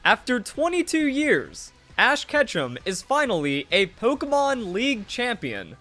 After 22 years, Ash Ketchum is finally a Pokemon League champion.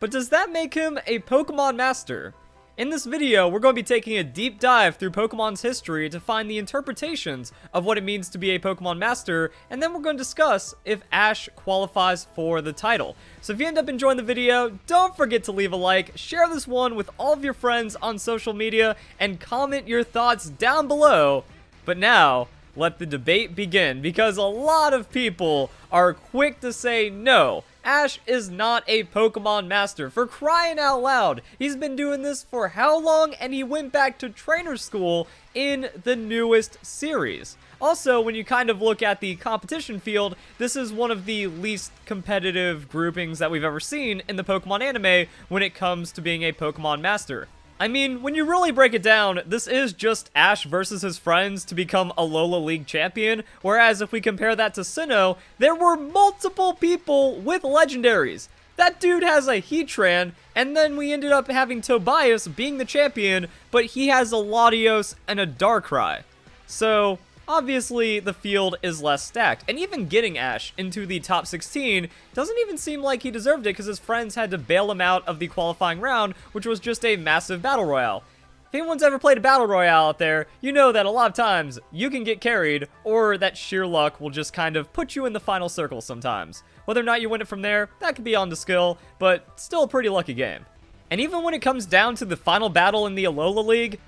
But does that make him a Pokemon Master? In this video, we're going to be taking a deep dive through Pokemon's history to find the interpretations of what it means to be a Pokemon Master, and then we're going to discuss if Ash qualifies for the title. So if you end up enjoying the video, don't forget to leave a like, share this one with all of your friends on social media, and comment your thoughts down below. But now, let the debate begin, because a lot of people are quick to say no. Ash is not a Pokemon Master. For crying out loud, he's been doing this for how long, and he went back to trainer school in the newest series. Also, when you kind of look at the competition field, this is one of the least competitive groupings that we've ever seen in the Pokemon anime when it comes to being a Pokemon Master. I mean, when you really break it down, this is just Ash versus his friends to become Alola League champion, whereas if we compare that to Sinnoh, there were multiple people with legendaries. That dude has a Heatran, and then we ended up having Tobias being the champion, but he has a Latios and a Darkrai. So, obviously, the field is less stacked, and even getting Ash into the top 16 doesn't even seem like he deserved it because his friends had to bail him out of the qualifying round, which was just a massive battle royale. If anyone's ever played a battle royale out there, you know that a lot of times you can get carried, or that sheer luck will just kind of put you in the final circle sometimes. Whether or not you win it from there, that could be on to skill, but still a pretty lucky game. And even when it comes down to the final battle in the Alola League,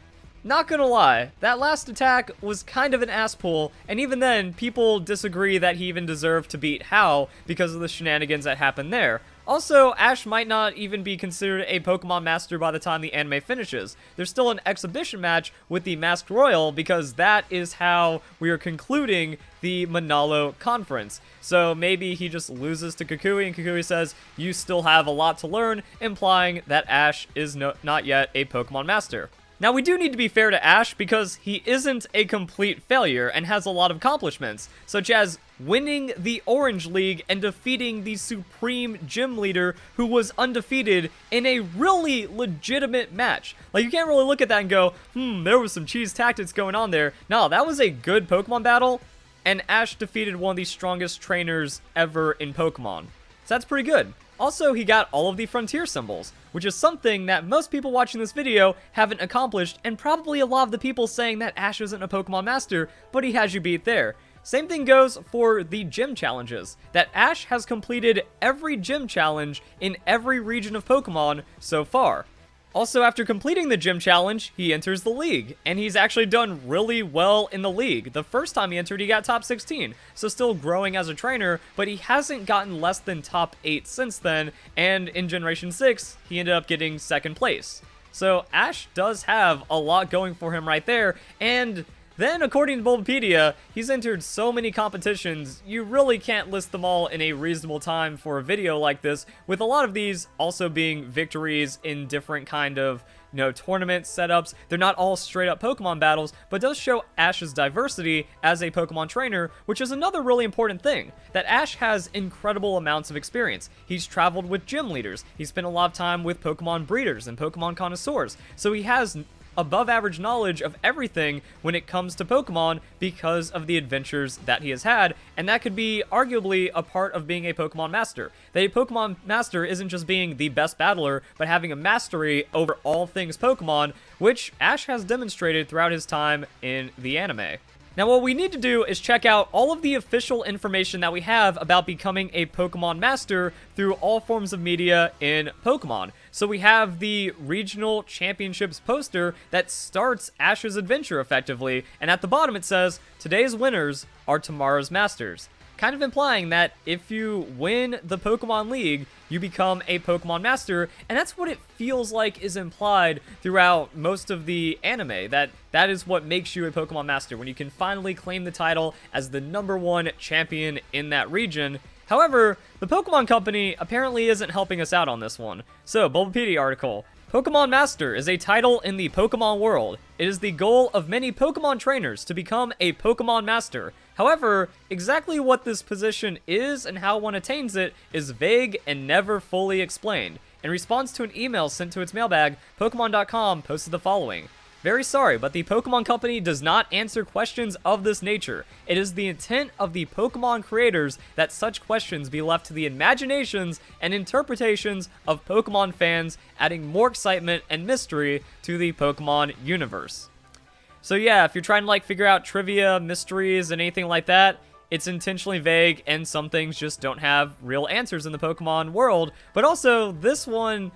not gonna lie, that last attack was kind of an ass pull, and even then, people disagree that he even deserved to beat Hau because of the shenanigans that happened there. Also, Ash might not even be considered a Pokemon Master by the time the anime finishes. There's still an exhibition match with the Masked Royal because that is how we are concluding the Manalo conference. So maybe he just loses to Kukui and Kukui says, "You still have a lot to learn," implying that Ash is not yet a Pokemon Master. Now, we do need to be fair to Ash because he isn't a complete failure and has a lot of accomplishments, such as winning the Orange League and defeating the Supreme Gym Leader who was undefeated in a really legitimate match. Like, you can't really look at that and go, there was some cheese tactics going on there. No, that was a good Pokemon battle, and Ash defeated one of the strongest trainers ever in Pokemon. So that's pretty good. Also, he got all of the Frontier symbols, which is something that most people watching this video haven't accomplished, and probably a lot of the people saying that Ash isn't a Pokemon Master, but he has you beat there. Same thing goes for the gym challenges, that Ash has completed every gym challenge in every region of Pokemon so far. Also, after completing the gym challenge, he enters the league, and he's actually done really well in the league. The first time he entered, he got top 16, so still growing as a trainer, but he hasn't gotten less than top 8 since then, and in Generation 6, he ended up getting 2nd place. So Ash does have a lot going for him right there, and then, according to Bulbapedia, he's entered so many competitions, you really can't list them all in a reasonable time for a video like this, with a lot of these also being victories in different kind of, tournament setups. They're not all straight up Pokemon battles, but does show Ash's diversity as a Pokemon trainer, which is another really important thing, that Ash has incredible amounts of experience. He's traveled with gym leaders, he's spent a lot of time with Pokemon breeders and Pokemon connoisseurs, so he has above average knowledge of everything when it comes to Pokemon because of the adventures that he has had, and that could be arguably a part of being a Pokemon Master. That a Pokemon Master isn't just being the best battler, but having a mastery over all things Pokemon, which Ash has demonstrated throughout his time in the anime. Now, what we need to do is check out all of the official information that we have about becoming a Pokemon Master through all forms of media in Pokemon. So we have the Regional Championships poster that starts Ash's adventure effectively, and at the bottom it says, "Today's winners are tomorrow's masters." Kind of implying that if you win the Pokemon League, you become a Pokemon Master, and that's what it feels like is implied throughout most of the anime, that is what makes you a Pokemon Master, when you can finally claim the title as the #1 champion in that region. However, the Pokemon Company apparently isn't helping us out on this one. So, Bulbapedia article, Pokemon Master is a title in the Pokemon world. It is the goal of many Pokemon trainers to become a Pokemon Master. However, exactly what this position is and how one attains it is vague and never fully explained. In response to an email sent to its mailbag, Pokemon.com posted the following. Very sorry, but the Pokemon Company does not answer questions of this nature. It is the intent of the Pokemon creators that such questions be left to the imaginations and interpretations of Pokemon fans, adding more excitement and mystery to the Pokemon universe. So yeah, if you're trying to like figure out trivia, mysteries, and anything like that, it's intentionally vague, and some things just don't have real answers in the Pokemon world. But also, this one,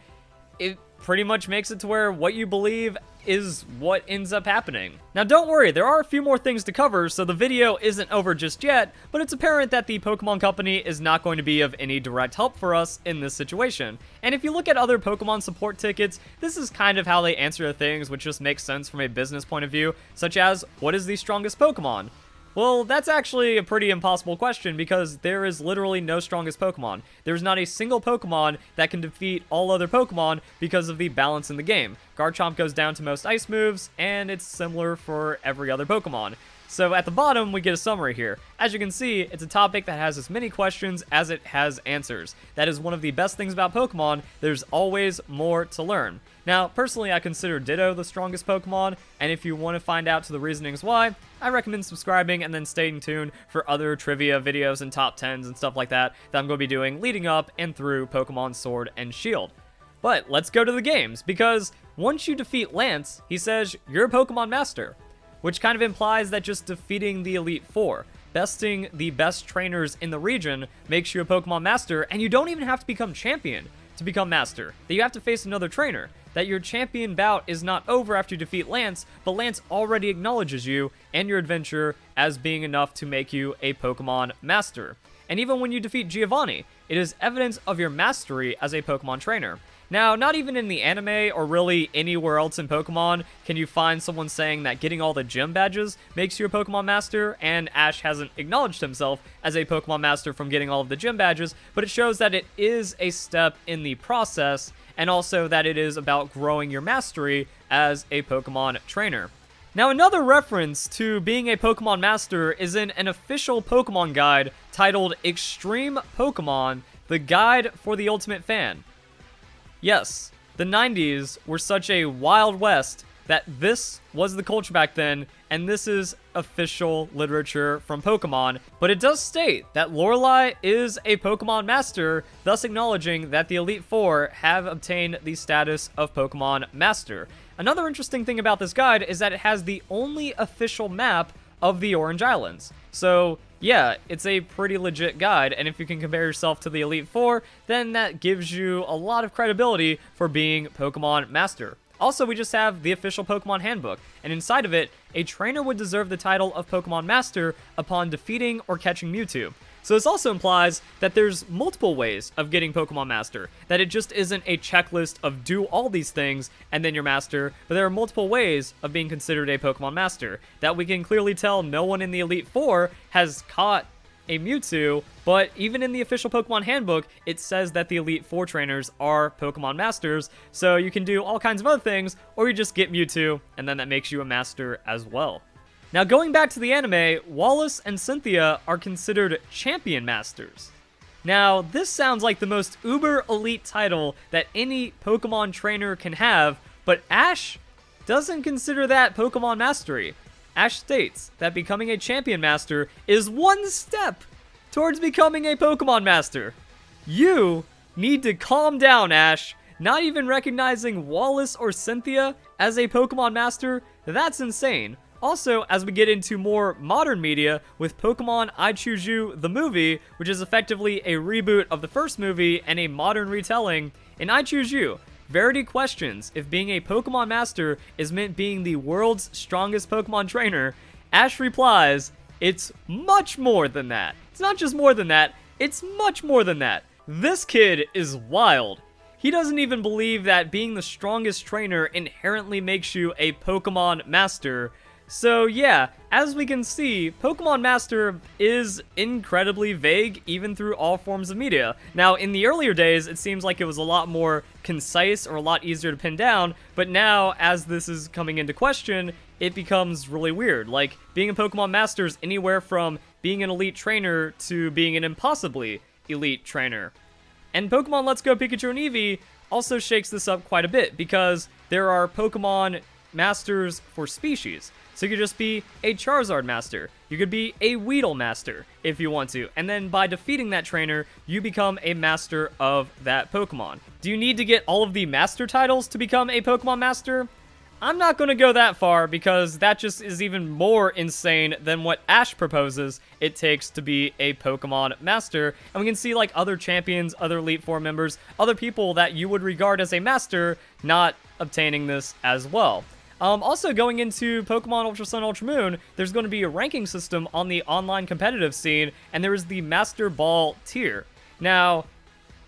it pretty much makes it to where what you believe is what ends up happening. Now don't worry, there are a few more things to cover, so the video isn't over just yet, but it's apparent that the Pokemon Company is not going to be of any direct help for us in this situation. And if you look at other Pokemon support tickets, this is kind of how they answer things, which just makes sense from a business point of view, such as, what is the strongest Pokemon? Well, that's actually a pretty impossible question because there is literally no strongest Pokemon. There's not a single Pokemon that can defeat all other Pokemon because of the balance in the game. Garchomp goes down to most ice moves, and it's similar for every other Pokemon. So at the bottom, we get a summary here. As you can see, it's a topic that has as many questions as it has answers. That is one of the best things about Pokemon. There's always more to learn. Now, personally, I consider Ditto the strongest Pokemon, and if you want to find out to the reasonings why, I recommend subscribing and then staying tuned for other trivia videos and top 10s and stuff like that I'm going to be doing leading up and through Pokemon Sword and Shield. But let's go to the games, because once you defeat Lance, he says, you're a Pokemon Master, which kind of implies that just defeating the Elite Four, besting the best trainers in the region, makes you a Pokemon Master, and you don't even have to become champion to become Master. That you have to face another trainer. That your champion bout is not over after you defeat Lance, but Lance already acknowledges you and your adventure as being enough to make you a Pokemon Master. And even when you defeat Giovanni, it is evidence of your mastery as a Pokemon trainer. Now, not even in the anime or really anywhere else in Pokemon can you find someone saying that getting all the gym badges makes you a Pokemon Master, and Ash hasn't acknowledged himself as a Pokemon Master from getting all of the gym badges, but it shows that it is a step in the process, and also that it is about growing your mastery as a Pokemon trainer. Now, another reference to being a Pokemon Master is in an official Pokemon guide titled Extreme Pokemon, the Guide for the Ultimate Fan. Yes, the 90s were such a wild west that this was the culture back then, and this is official literature from Pokemon, but it does state that Lorelei is a Pokemon Master, thus acknowledging that the Elite Four have obtained the status of Pokemon Master. Another interesting thing about this guide is that it has the only official map of the Orange Islands. So yeah, it's a pretty legit guide, and if you can compare yourself to the Elite Four, then that gives you a lot of credibility for being Pokemon Master. Also, we just have the official Pokemon Handbook, and inside of it, a trainer would deserve the title of Pokemon Master upon defeating or catching Mewtwo. So this also implies that there's multiple ways of getting Pokemon Master, that it just isn't a checklist of do all these things and then you're Master, but there are multiple ways of being considered a Pokemon Master. That we can clearly tell no one in the Elite Four has caught a Mewtwo, but even in the official Pokemon Handbook, it says that the Elite Four trainers are Pokemon Masters, so you can do all kinds of other things, or you just get Mewtwo, and then that makes you a Master as well. Now, going back to the anime, Wallace and Cynthia are considered Champion Masters. Now, this sounds like the most uber elite title that any Pokemon trainer can have, but Ash doesn't consider that Pokemon Mastery. Ash states that becoming a Champion Master is one step towards becoming a Pokemon Master. You need to calm down, Ash. Not even recognizing Wallace or Cynthia as a Pokemon Master, that's insane. Also, as we get into more modern media with Pokemon I Choose You, the movie, which is effectively a reboot of the first movie and a modern retelling, in I Choose You, Verity questions if being a Pokemon Master is meant being the world's strongest Pokemon trainer. Ash replies, it's much more than that. It's not just more than that, it's much more than that. This kid is wild. He doesn't even believe that being the strongest trainer inherently makes you a Pokemon Master. So yeah, as we can see, Pokemon Master is incredibly vague even through all forms of media. Now, in the earlier days, it seems like it was a lot more concise or a lot easier to pin down, but now, as this is coming into question, it becomes really weird. Like, being a Pokemon Master is anywhere from being an elite trainer to being an impossibly elite trainer. And Pokemon Let's Go Pikachu and Eevee also shakes this up quite a bit, because there are Pokemon masters for species. So you could just be a Charizard master. You could be a Weedle master if you want to. And then by defeating that trainer, you become a master of that Pokemon. Do you need to get all of the master titles to become a Pokemon master? I'm not going to go that far because that just is even more insane than what Ash proposes it takes to be a Pokemon master. And we can see like other champions, other Elite Four members, other people that you would regard as a master not obtaining this as well. Also, going into Pokemon Ultra Sun, Ultra Moon, there's going to be a ranking system on the online competitive scene, and there is the Master Ball tier. Now,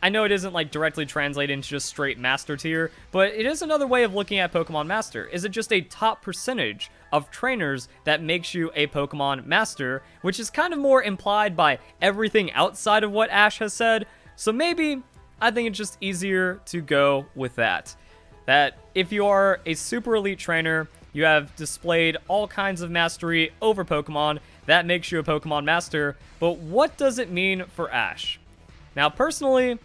I know it isn't like directly translated into just straight Master tier, but it is another way of looking at Pokemon Master. Is it just a top percentage of trainers that makes you a Pokemon Master, which is kind of more implied by everything outside of what Ash has said, so maybe I think it's just easier to go with that. That if you are a super elite trainer, you have displayed all kinds of mastery over Pokemon, that makes you a Pokemon Master, but what does it mean for Ash? Now, personally,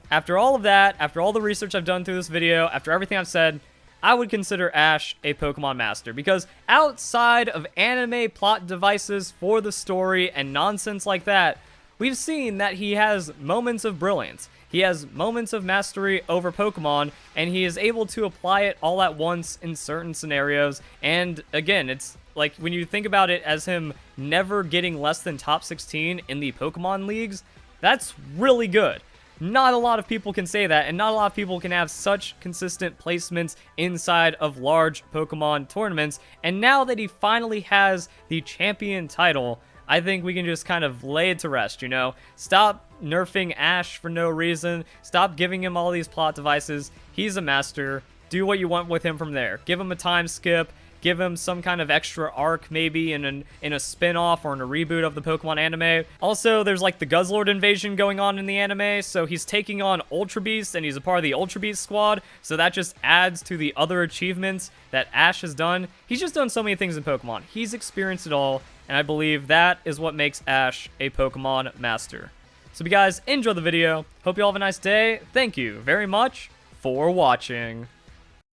after all of that, after all the research I've done through this video, after everything I've said, I would consider Ash a Pokemon Master, because outside of anime plot devices for the story and nonsense like that, we've seen that he has moments of brilliance. He has moments of mastery over Pokemon, and he is able to apply it all at once in certain scenarios. And again, it's like when you think about it as him never getting less than top 16 in the Pokemon leagues, that's really good. Not a lot of people can say that, and not a lot of people can have such consistent placements inside of large Pokemon tournaments. And now that he finally has the champion title, I think we can just kind of lay it to rest, you know? Stop nerfing Ash for no reason. Stop giving him all these plot devices. He's a master. Do what you want with him from there. Give him a time skip. Give him some kind of extra arc maybe in a spin-off or in a reboot of the Pokemon anime. Also, there's like the Guzzlord invasion going on in the anime, so he's taking on Ultra Beast and he's a part of the Ultra Beast squad, so that just adds to the other achievements that Ash has done. He's just done so many things in Pokemon. He's experienced it all, and I believe that is what makes Ash a Pokemon Master. So if you guys enjoyed the video, hope you all have a nice day. Thank you very much for watching.